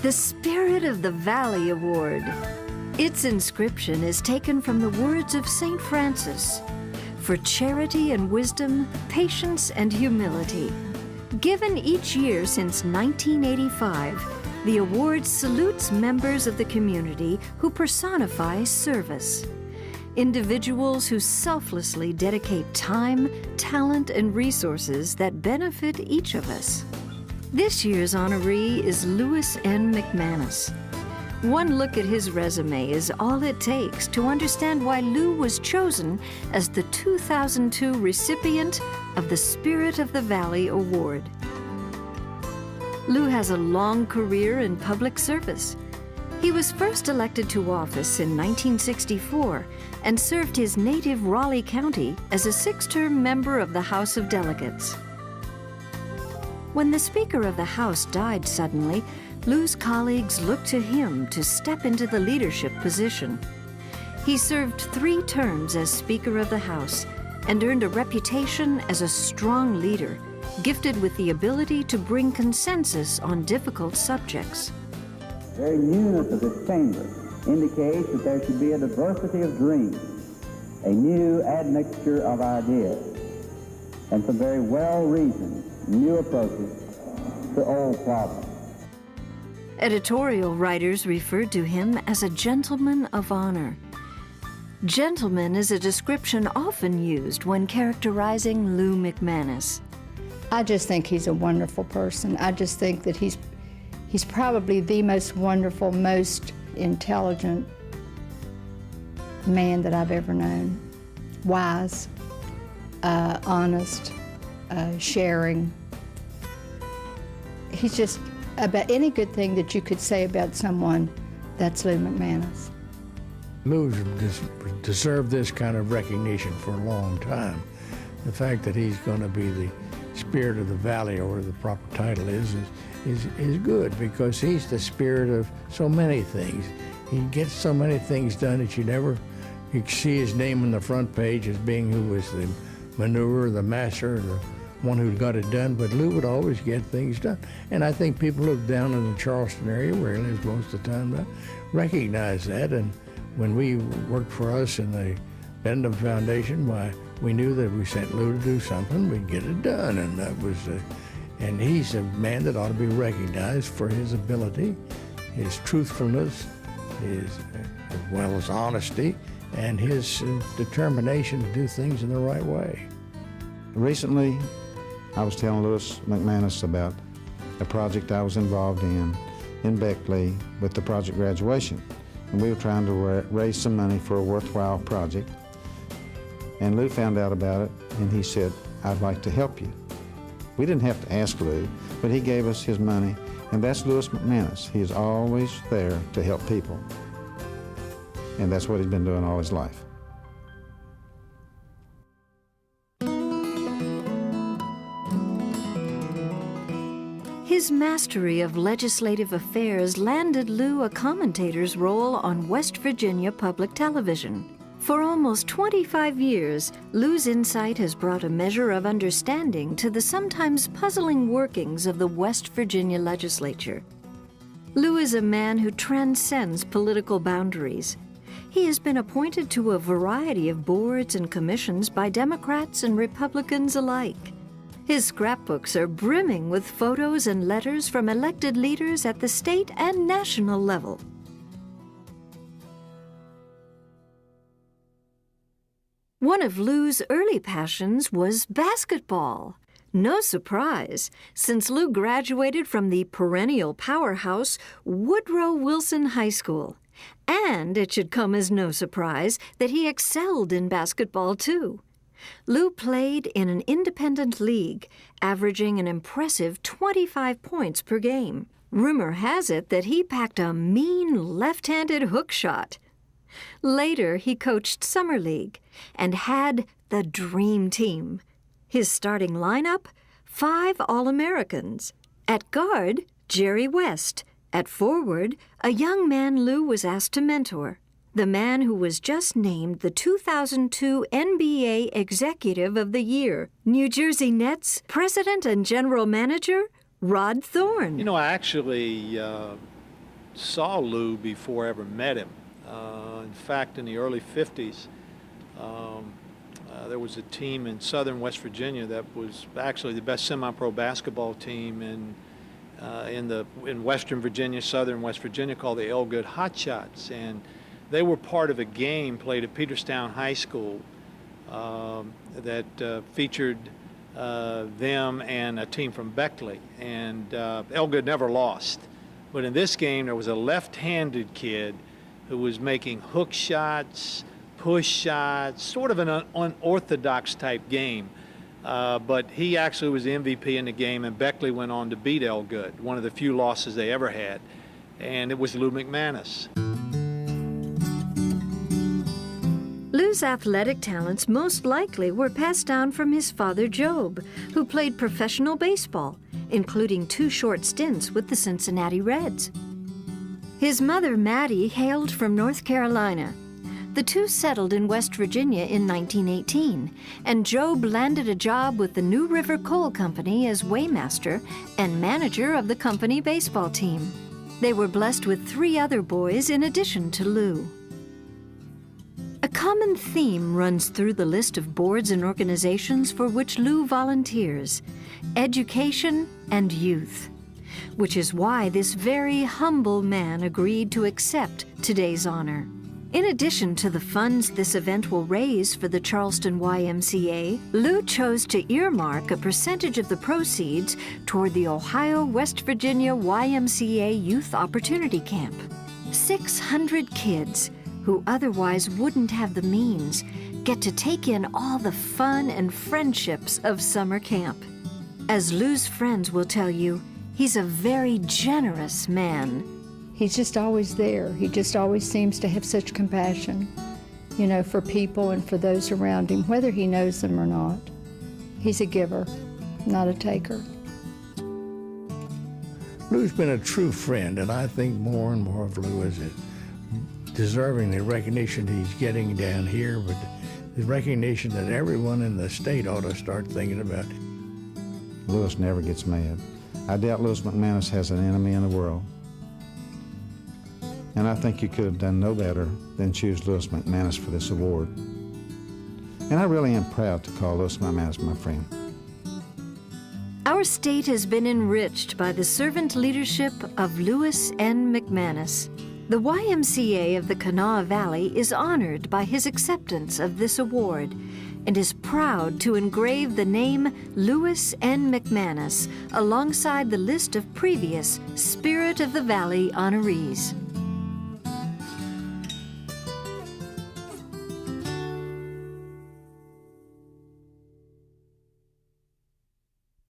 The Spirit of the Valley Award. Its inscription is taken from the words of St. Francis, for charity and wisdom, patience and humility. Given each year since 1985, the award salutes members of the community who personify service. Individuals who selflessly dedicate time, talent, and resources that benefit each of us. This year's honoree is Lewis N. McManus. One look at his resume is all it takes to understand why Lou was chosen as the 2002 recipient of the Spirit of the Valley Award. Lou has a long career in public service. He was first elected to office in 1964 and served his native Raleigh County as a six-term member of the House of Delegates. When the Speaker of the House died suddenly, Lou's colleagues looked to him to step into the leadership position. He served 3 terms as Speaker of the House and earned a reputation as a strong leader, gifted with the ability to bring consensus on difficult subjects. The very newness of this chamber indicates that there should be a diversity of dreams, a new admixture of ideas, and some very well-reasoned new approaches to old problems. Editorial writers referred to him as a gentleman of honor. Gentleman is a description often used when characterizing Lou McManus. I just think he's a wonderful person. I just think that he's probably the most wonderful, most intelligent man that I've ever known. Wise, honest, sharing. He's just, about any good thing that you could say about someone, that's Lou McManus. Lou deserved this kind of recognition for a long time. The fact that he's going to be the Spirit of the Valley, or the proper title is good, because he's the spirit of so many things. He gets so many things done that you see his name on the front page as being who was the manure, the master, the one who got it done, but Lou would always get things done. And I think people who live down in the Charleston area, where he lives most of the time, recognize that. And when we worked for us in the Bendham Foundation, why, we knew that if we sent Lou to do something, we'd get it done. And that was, and he's a man that ought to be recognized for his ability, his truthfulness, as well as honesty, and his determination to do things in the right way. Recently, I was telling Lewis McManus about a project I was involved in Beckley with the project graduation. And we were trying to raise some money for a worthwhile project. And Lou found out about it, and he said, "I'd like to help you." We didn't have to ask Lou, but he gave us his money, and that's Lewis McManus. He is always there to help people. And that's what he's been doing all his life. His mastery of legislative affairs landed Lou a commentator's role on West Virginia public television. For almost 25 years, Lou's insight has brought a measure of understanding to the sometimes puzzling workings of the West Virginia legislature. Lou is a man who transcends political boundaries. He has been appointed to a variety of boards and commissions by Democrats and Republicans alike. His scrapbooks are brimming with photos and letters from elected leaders at the state and national level. One of Lou's early passions was basketball. No surprise, since Lou graduated from the perennial powerhouse Woodrow Wilson High School. And it should come as no surprise that he excelled in basketball, too. Lou played in an independent league, averaging an impressive 25 points per game. Rumor has it that he packed a mean left-handed hook shot. Later, he coached Summer League and had the dream team. His starting lineup, 5 All-Americans. At guard, Jerry West. At forward, a young man Lou was asked to mentor. The man who was just named the 2002 NBA Executive of the Year, New Jersey Nets President and General Manager, Rod Thorne. You know, I actually saw Lou before I ever met him. In fact, in the early 50s, there was a team in southern West Virginia that was actually the best semi-pro basketball team in Western Virginia, southern West Virginia, called the Elgood Hotshots, and they were part of a game played at Peterstown High School that featured them and a team from Beckley, and Elgood never lost. But in this game, there was a left-handed kid who was making hook shots, push shots, sort of an unorthodox type game. But he actually was the MVP in the game, and Beckley went on to beat Elgood, one of the few losses they ever had. And it was Lou McManus. Lou's athletic talents most likely were passed down from his father, Job, who played professional baseball, including 2 short stints with the Cincinnati Reds. His mother, Maddie, hailed from North Carolina. The two settled in West Virginia in 1918, and Job landed a job with the New River Coal Company as weighmaster and manager of the company baseball team. They were blessed with 3 other boys in addition to Lou. A common theme runs through the list of boards and organizations for which Lou volunteers: education and youth, which is why this very humble man agreed to accept today's honor. In addition to the funds this event will raise for the Charleston YMCA, Lou chose to earmark a percentage of the proceeds toward the Ohio-West Virginia YMCA Youth Opportunity Camp. 600 kids who otherwise wouldn't have the means get to take in all the fun and friendships of summer camp. As Lou's friends will tell you, he's a very generous man. He's just always there. He just always seems to have such compassion, you know, for people and for those around him, whether he knows them or not. He's a giver, not a taker. Lou's been a true friend, and I think more and more of Lou is deserving the recognition he's getting down here, but the recognition that everyone in the state ought to start thinking about. Lewis never gets mad. I doubt Lewis McManus has an enemy in the world. And I think you could have done no better than choose Lewis McManus for this award. And I really am proud to call Lewis McManus my friend. Our state has been enriched by the servant leadership of Lewis N. McManus. The YMCA of the Kanawha Valley is honored by his acceptance of this award and is proud to engrave the name Lewis N. McManus alongside the list of previous Spirit of the Valley honorees.